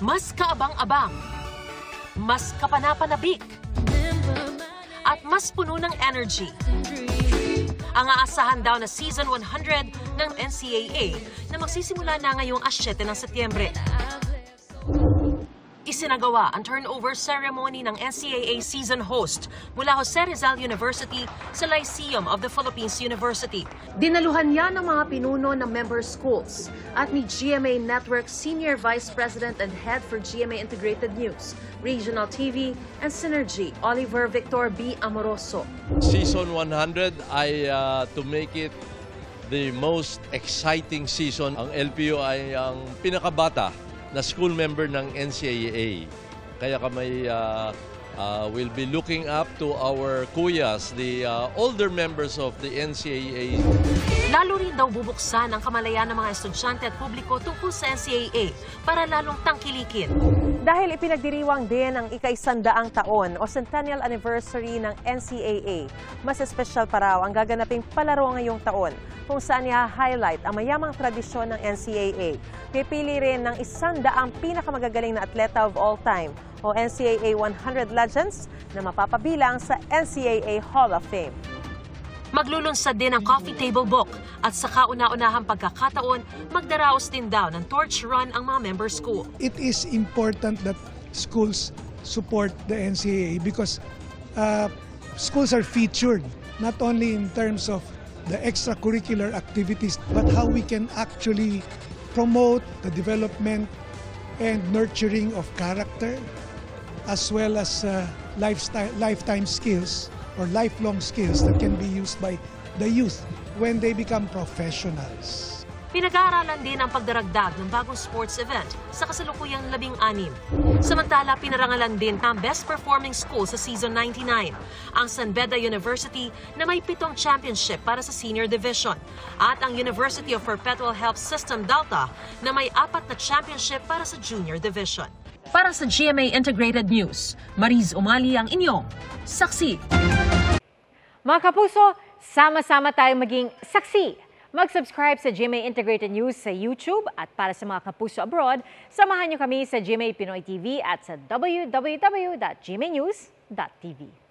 mas kaabang-abang, mas kapanapanabik, at mas puno ng energy. Ang aasahan daw na Season 100 ng NCAA na magsisimula na ngayong 7 ng Setyembre. Isinagawa ang turnover ceremony ng NCAA season host mula Jose Rizal University sa Lyceum of the Philippines University. Dinaluhan niya ng mga pinuno ng member schools at ni GMA Network Senior Vice President and Head for GMA Integrated News, Regional TV, and Synergy, Oliver Victor B. Amoroso. Season 100 ay to make it the most exciting season. Ang LPU ay ang pinakabata na school member ng NCAA. Kaya kami will be looking up to our kuyas, the older members of the NCAA. Lalo rin daw bubuksan ang kamalayan ng mga estudyante at publiko tungkol sa NCAA para lalong tangkilikin. Dahil ipinagdiriwang din ang ika-100 taon o centennial anniversary ng NCAA, mas espesyal pa raw ang gaganaping palaro ngayong taon kung saan i-highlight ang mayamang tradisyon ng NCAA. Pipili rin ng 100 pinakamagagaling na atleta of all time o NCAA 100 Legends na mapapabilang sa NCAA Hall of Fame. Maglulunsad din ang coffee table book at sa kauna-unahang pagkakataon, magdaraos din daw ng torch run ang mga member school. It is important that schools support the NCAA because schools are featured not only in terms of the extracurricular activities but how we can actually promote the development and nurturing of character as well as lifetime skills or lifelong skills that can be used by the youth when they become professionals. Pinag-aaralan din ang pagdaragdag ng bagong sports event sa kasalukuyang 16. Samantala, pinarangalan din ang best performing school sa Season 99, ang San Beda University na may 7 championship para sa senior division at ang University of Perpetual Health System Delta na may 4 na championship para sa junior division. Para sa GMA Integrated News, Mariz Umali ang inyong saksi. Mga kapuso, sama-sama tayong maging saksi. Mag-subscribe sa GMA Integrated News sa YouTube at para sa mga kapuso abroad, samahan niyo kami sa GMA Pinoy TV at sa www.gmanews.tv.